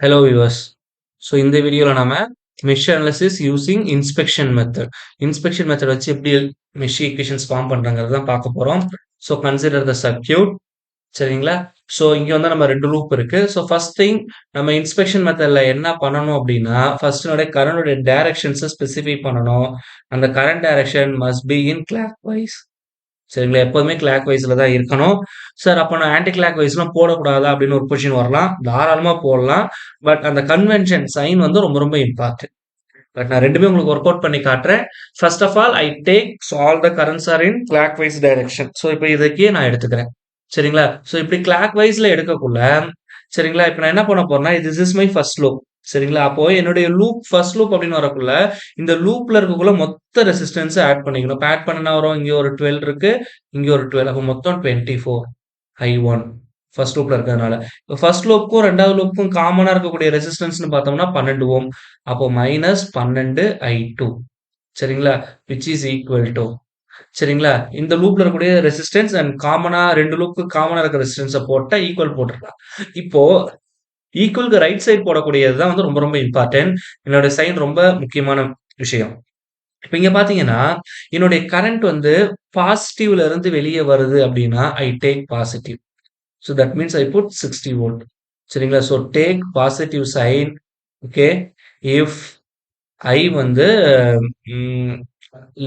Hello viewers. So இந்த வீடியோல நாம mesh analysis using inspection method வச்சு எப்படி மெஷ் ஈக்குவேஷன்ஸ் ஃபார்ம் பண்றாங்கிறது தான் பார்க்க போறோம். So consider the circuit. சரிங்களா? ஸோ இங்க வந்து நம்ம 2 லூப் இருக்கு. ஸோ ஃபர்ஸ்ட் திங் நம்ம இன்ஸ்பெக்ஷன் மெத்தட்ல என்ன பண்ணணும் அப்படின்னா, ஃபர்ஸ்ட் கரண்டோட டைரக்ஷன்ஸை ஸ்பெசிஃபை பண்ணணும். அந்த current direction must be in clockwise. சரிங்களா? எப்போதுமே கிளாக் வைஸ்ல தான் இருக்கணும். சார் அப்ப நான் ஆன்டி கிளாக் வைஸ்லாம் போடக்கூடாதா அப்படின்னு ஒரு கொஸ்டின் வரலாம். தாராளமா போடலாம். பட் அந்த கன்வென்ஷன் சைன் வந்து ரொம்ப ரொம்ப இம்பார்ட்டன்ட். பட் நான் 2மே உங்களுக்கு ஒர்க் அவுட் பண்ணி காட்டுறேன். First of all I take all the currents are in clockwise direction. So இப்போ இதுக்கே நான் எடுத்துக்கிறேன். சரிங்களா? ஸோ இப்படி கிளாக் வைஸ்ல எடுக்கக்குள்ள சரிங்களா? இப்ப நான் என்ன பண்ண போறேன்னா, this is my first loop. சரிங்களா? அப்போ என்னுடைய லூப் ஃபர்ஸ்ட் லூப் அப்படின்னு வரக்குள்ள, இந்த லூப்ல இருக்கக்குள்ள மொத்த ரெசிஸ்டன்ஸ் ஆட் பண்ணிக்கணும். இப்ப ஆட் பண்ணனா வரும், இங்க ஒரு 12 இருக்கு, இங்க ஒரு 12. அப்ப மொத்தம் 24 I1 ஃபர்ஸ்ட் லூப்ல இருக்கிறதுனால. இப்ப ஃபர்ஸ்ட் லூப்க்கும் 2வது லூப்க்கும் காமனா இருக்கக்கூடிய ரெசிஸ்டன்ஸ்னு பார்த்தோம்னா 12 ஓம். அப்போ மைனஸ் 12 I2. சரிங்களா? விச் இஸ் ஈக்குவல் டு சரிங்களா? இந்த லூப்ல இருக்கக்கூடிய ரெசிஸ்டன்ஸ் அண்ட் காமனா 2 லூப்க்கு காமனா இருக்க ரெசிஸ்டன்ஸ போட்டா ஈக்குவல் போட்டுறலாம். இப்போ ஈக்குவலுக்கு ரைட் சைடு போடக்கூடியது தான் வந்து ரொம்ப ரொம்ப இம்பார்ட்டன்ட். என்னோட சைன் ரொம்ப முக்கியமான விஷயம். இப்ப இங்க பார்த்தீங்கன்னா, என்னுடைய கரண்ட் வந்து பாசிட்டிவ்ல இருந்து வெளிய வருது அப்படின்னா, I take positive. So that means I put 60 volt. சரிங்களா? So take positive sign. Okay. If I வந்து ம்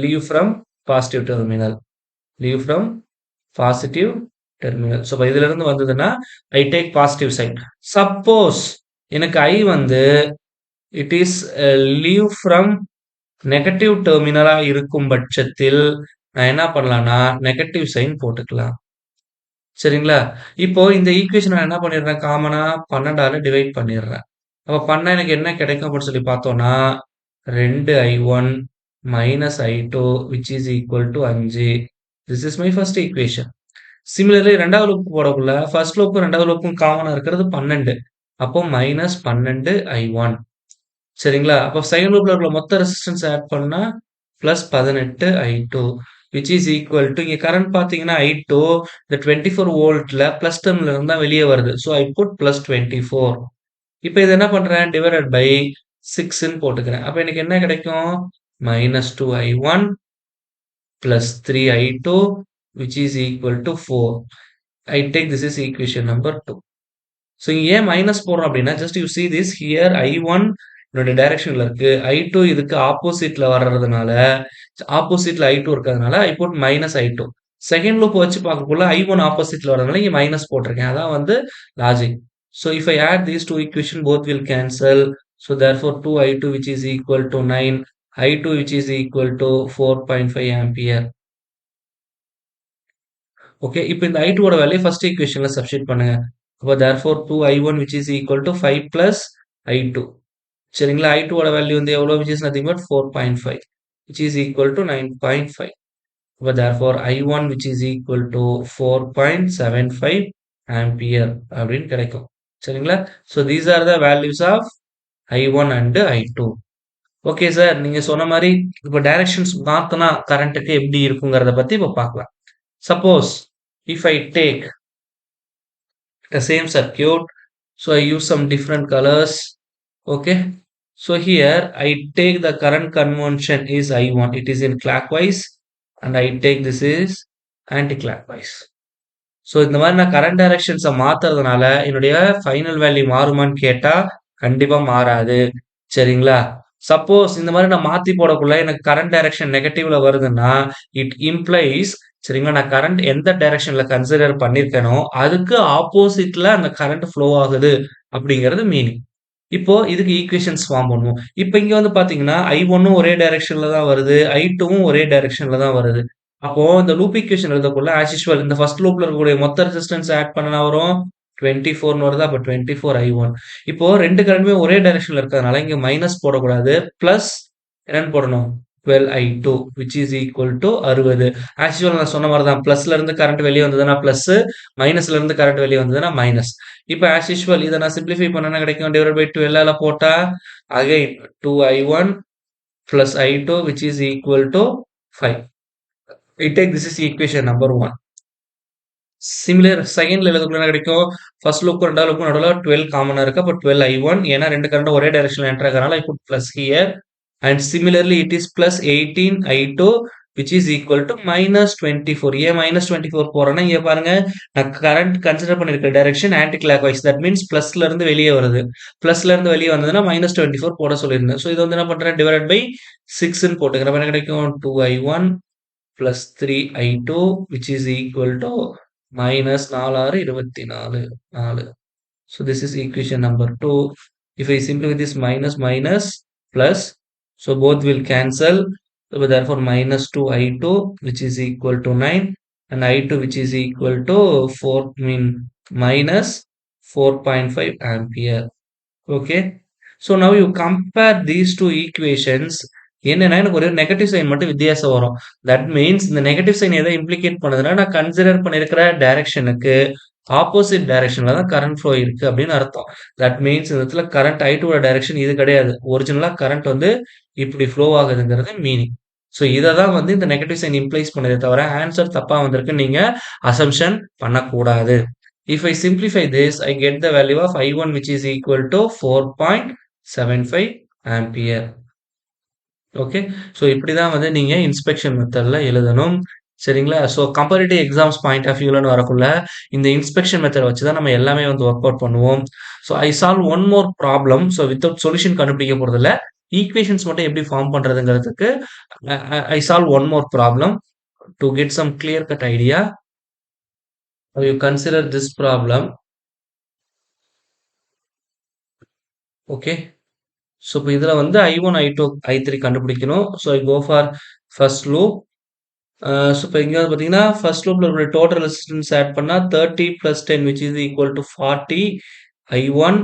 leave from positive terminal. Leave from positive terminal. So இதிலிருந்து வந்ததுன்னா, I take positive sign. Suppose எனக்கு ஐ வந்து it is leave from negative டெர்மினலா இருக்கும் பட்சத்தில் நான் என்ன பண்ணலாம்னா, நெகட்டிவ் சைன் போட்டுக்கலாம். சரிங்களா? இப்போ இந்த ஈக்குவேஷன் நான் என்ன பண்ணிடுறேன், காமனா 12ஆல டிவைட் பண்ணிடுறேன். அப்ப பண்ணா எனக்கு என்ன கிடைக்கும் அப்படின்னு சொல்லி பார்த்தோம்னா, 2I1 minus I2 which is equal to 5. This is my first equation. Similarly 2வது லூப் போடக்குள்ள ஃபர்ஸ்ட் லூப்பும் 2வது லூப்பும் காமனா இருக்கிறது 12. அப்போ மைனஸ் 12 I1. சரிங்களா? அப்போ செகண்ட் லூப்ல இருக்கிற மொத்த ரெசிஸ்டன்ஸ் ஆட் பண்ணா plus 18 I2 which is equal to இங்க கரண்ட் பார்த்தீங்கன்னா I2 இந்த 24 வோல்ட்ல பிளஸ் டெர்மினல் இருந்து தான் வெளியே வருது. So I put plus 24. இப்போ இது என்ன பண்றேன் டிவைடட் பை 6ன்னு போட்டுக்கிறேன். அப்ப எனக்கு என்ன கிடைக்கும்? Minus 2I1 plus 3I2 which is equal to 4. I take this is equation number 2. So இங்க ஏன் மைனஸ் போடுறோம் அப்படின்னா, just you see this here I1 என்னோட டைரக்ஷன்ல இருக்கு. I2 இதுக்கு ஆப்போசிட்ல வர்றதுனால, ஆப்போசிட்ல I2 இருக்கிறதுனால I put minus I2. Second loop வச்சு பார்க்கக்குள்ள I1 ஆப்போசிட்ல வர்றதுனால இங்க மைனஸ் போட்டிருக்கேன். அதான் வந்து logic. So if I add these two equation, both will cancel. So therefore 2I2 which is equal to 9, I2 which is equal to 4.5 ampere. Okay. இப்போ இந்த I2 ஓட வேல்யூ ஃபர்ஸ்ட் ஈக்குவேஷன்ல சப்ஸ்டிட்யூட் பண்ணுங்க. அப்ப therefore 2I1 which is equal to 5 plus I2. சரிங்களா? I2 ஓட value வந்து எவ்வளோ? which is nothing but 4.5 which is equal to 9.5. அப்ப therefore I1 which is equal to 4.75 ampere அப்படின்னு கிடைக்கும். சரிங்களா? So these are the values of I1 and I2. Okay sir. நீங்க சொன்ன மாரி இப்ப டைரக்ஷன்ஸ் மாத்துனா கரண்ட்க்கு எப்படி இருக்குங்கிறத பத்தி இப்ப பார்க்கலாம். Suppose if I take the same circuit, so I use some different colors. Okay. So here I take the current convention is I1. It is in clockwise and I take this is anti-clockwise. So இந்த மாதிரி நான் current டைரக்ஷன்ஸை மாத்துறதுனால என்னுடைய final value மாறுமான்னு கேட்டா கண்டிப்பா மாறாது. சரிங்களா? Suppose இந்த மாதிரி நான் மாத்தி போடக்குள்ள எனக்கு கரண்ட் டைரக்ஷன் நெகட்டிவ்ல வருதுன்னா இட் இம்ப்ளைஸ் சரிங்களா, நான் கரண்ட் எந்த டைரக்ஷன்ல கன்சிடர் பண்ணிருக்கேனோ அதுக்கு ஆப்போசிட்ல அந்த கரண்ட் ஃப்ளோ ஆகுது அப்படிங்கிறது மீனிங். இப்போ இதுக்கு ஈக்குவேஷன்ஸ் ஃபார்ம் பண்ணுவோம். இப்போ இங்க வந்து பாத்தீங்கன்னா I1ம் ஒரே டைரக்ஷன்ல தான் வருது, I2வும் ஒரே டைரக்ஷன்ல தான் வருது. அப்போ இந்த லூப் ஈக்குவேஷன் எழுதக்குள்ள ஆஸ் யூசுவல் இந்த ஃபர்ஸ்ட் லூப்ல இருக்கக்கூடிய மொத்த ரெசிஸ்டன்ஸ் ஆட் பண்ணா வரும் 24ன்னு வருது. அப்ப 24I1. இப்போ 2 கரண்ட்மே ஒரே டைரக்ஷன்ல இருக்கிறதுனால இங்க மைனஸ் போடக்கூடாது. பிளஸ் என்னன்னு போடணும்? 12I2 which is equal to 60. As usual நான் சொன்ன மாதிரி தான். பிளஸ்ல இருந்து கரண்ட் வெளியே வந்ததுன்னா பிளஸ், மைனஸ்ல இருந்து கரண்ட் வெளியே வந்ததுன்னா மைனஸ். இப்போ ஆஸ் யூசுவல் இதை நான் சிம்பிளிஃபை பண்ணா கிடைக்கும் டிவைட் பை 12 போட்டா again 2I1 plus I2 which is equal to 5. I take this is equation number 1. Similar செகண்ட்ல எழுதக்குள்ள என்ன கிடைக்கும்? ஃபர்ஸ்ட் லூப்க்கும் 2வது லூப்க்கும் நடுவுல 12 காமனா இருக்கு. அப்ப 12 I1 ஏன்னா 2 கரண்ட் ஒரே டைரக்ஷன்ல enter ஆகறனால I put plus here. And similarly it is plus 18 I2 which is equal to minus 24. ஏன் minus 24 போறேன்னா இங்க பாருங்க நான் கரண்ட் கன்சிடர் பண்ணிருக்க direction anticlockwise. That means பிளஸ்ல இருந்து வெளியே வருது. பிளஸ்ல இருந்து வெளியே வந்ததுன்னா minus 24 போட சொல்லியிருந்தேன். ஸோ இது வந்து என்ன பண்றேன் டிவைட் பை 6ன்னு போட்டுக்கிறேன். அப்ப என்ன கிடைக்கும் 2I1 plus 3I2 which is equal to minus 4 6 24 4. So this is equation number 2. If I simplify this minus minus plus, so both will cancel. So therefore minus 2I2 which is equal to 9 and I2 which is equal to 4 mean minus 4.5 ampere. Okay. So now you compare these two equations. என்னன்னா எனக்கு ஒரு negative sign மட்டும் வித்தியாசம் வரும். That means இந்த negative sign எதை implicate பண்ணுதுன்னா நான் கன்சிடர் பண்ணிருக்கிற டைரக்ஷனுக்கு ஆப்போசிட் டைரக்ஷன்ல தான் கரண்ட் ஃப்ளோ இருக்கு அப்படின்னு அர்த்தம். தட் மீன்ஸ் இந்த இடத்துல கரண்ட் I2 டைரக்ஷன் இது கிடையாது. ஒரிஜினலா கரண்ட் வந்து இப்படி ஃப்ளோ ஆகுதுங்கிறது மீனிங். ஸோ இதை தான் வந்து இந்த நெகட்டிவ் சைன் இம்ப்ளைஸ் பண்ணதே தவிர ஆன்சர் தப்பா வந்திருக்குன்னு நீங்க அசம்ஷன் பண்ணக்கூடாது. If I simplify this, I get the value of I1 which is equal to 4.75 ampere. Okay. So இப்படி தான் வந்து நீங்க இன்ஸ்பெக்ஷன் மெத்தட்ல எழுதணும். சரிங்களா? So comparative exams point of வியூலன்னு வரக்குள்ள இந்த இன்ஸ்பெக்ஷன் மெத்தட் வச்சு தான் நம்ம எல்லாமே வந்து ஒர்க் அவுட் பண்ணுவோம். So I solve one more problem. So without solution கண்டுபிடிக்க போறதில்ல. ஈக்குவேஷன்ஸ் மட்டும் எப்படி ஃபார்ம் பண்றதுங்கிறதுக்கு I solve one more problem to get some clear cut idea. You consider this problem. Okay. So இப்போ இதில் வந்து I1 I2 I3 கண்டுபிடிக்கணும். So I go for first loop. So இப்போ இங்கே வந்து பார்த்தீங்கன்னா ஃபர்ஸ்ட் லூப்ல இருக்கிற டோட்டல் ரெசிஸ்டன்ஸ் ஆட் பண்ணால் 30 + 10 which is equal to 40 I1.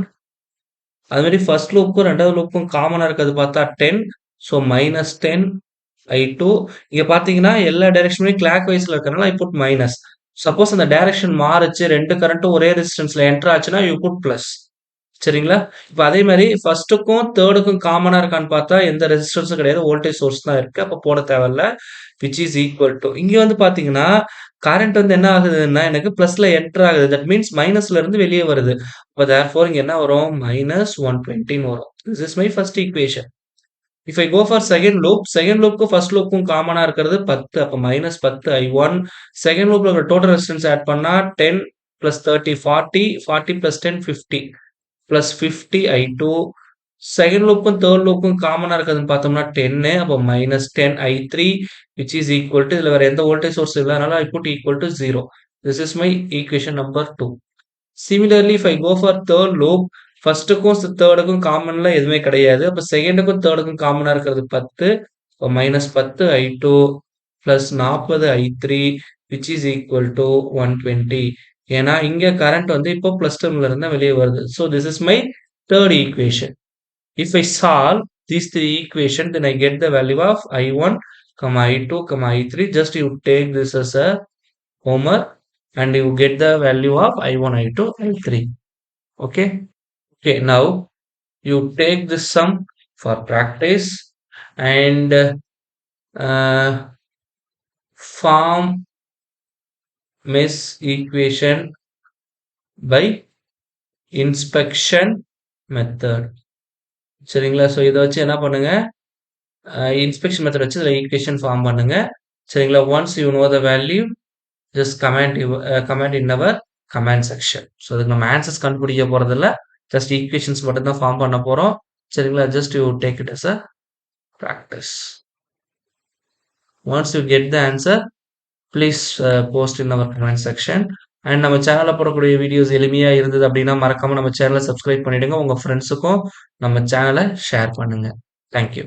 அது மாதிரி ஃபர்ஸ்ட் லூப்புக்கும் 2வது லூப்புக்கும் காமனாக இருக்கிறது பார்த்தா 10. So -10 I2. இங்கே பார்த்தீங்கன்னா எல்லா டைரக்ஷனுமே கிளாக் வைஸ்ல இருக்கிறனால ஐ புட் மைனஸ். சப்போஸ் அந்த டைரக்ஷன் மாறுச்சு 2 கரண்ட்டும் ஒரே ரெசிஸ்டன்ஸ்ல என்டர் ஆச்சுன்னா யூ புட் பிளஸ். சரிங்களா? இப்ப அதே மாரி ஃபர்ஸ்ட்டுக்கும், 3டுக்கும் காமனா இருக்கான்னு பார்த்தா எந்த ரெசிஸ்டன்ஸும் கிடையாது. வோல்டேஜ் சோர்ஸ் தான் இருக்கு. அப்ப போட தேவையில்ல. விச் இஸ் ஈக்குவல் டூ இங்க வந்து பார்த்தீங்கன்னா, கரண்ட் வந்து என்ன ஆகுதுன்னா, எனக்கு பிளஸ்ல என்டர் ஆகுது. தட் மீன்ஸ் மைனஸ்ல இருந்து வெளியே வருது. அப்ப தேர்ஃபோர் இங்க என்ன வரும்? -120ன்னு வரும். This is my first equation. If I go for second loop, second லூப்க்கும் ஃபர்ஸ்ட் லூப்க்கும் காமனா இருக்கிறது 10. அப்ப -10 I1. செகண்ட் லூப்ல இருக்கிற டோட்டல் ரெசிஸ்டன்ஸ் ஆட் பண்ணா 10 + 30 40 40 + 10 50 plus 50 I2. செகண்ட் லூப்புக்கும் தேர்ட் லூப்புக்கும் காமனா இருக்கிறதுன்னு பார்த்தோம்னா 10. அப்போ -10 I3 which is equal to இதுல வேற எந்த வோல்டேஜ் சோர்ஸ் இல்லாதனால I put equal to 0. This is my equation number 2. Similarly, if I go for third loop, ஃபர்ஸ்ட்டுக்கும் தேர்டுக்கும் காமன்ல எதுவுமே கிடையாது. அப்ப செகண்டுக்கும் தேர்டுக்கும் காமனா இருக்கிறது 10. அப்போ -10 I2 plus 40 I3 which is equal to 120. ஏன்னா இங்க கரண்ட் வந்து இப்போ பிளஸ் டெர்மினல்ல இருந்தா வெளியே வருது. So this is my third equation. If I solve these three equations, then I get the value of I1, I2, I3. Just you take this as a homework and you get the value of I1, I2, I3. Okay. Okay. Now you take this sum for practice and form mesh equation by inspection method. சரிங்களா? So இதை வச்சு என்ன பண்ணுங்க, inspection method வச்சு இதில் equation form பண்ணுங்க. சரிங்களா? Once you know the value just comment in our comment section. So அதுக்கு நம்ம ஆன்சர்ஸ் கண்டுபிடிக்க போறதில்ல, ஜஸ்ட் ஈக்குவேஷன்ஸ் மட்டும் தான் ஃபார்ம் பண்ண போறோம். சரிங்களா? Just you take it as a practice. Once you get the answer please post in our comment section. And நம்ம சேனலில் போடக்கூடிய வீடியோஸ் எளிமையாக இருந்தது அப்படின்னா மறக்காம நம்ம சேனலை சப்ஸ்கிரைப் பண்ணிடுங்க. உங்கள் ஃப்ரெண்ட்ஸுக்கும் நம்ம சேனலை ஷேர் பண்ணுங்க. தேங்க்யூ.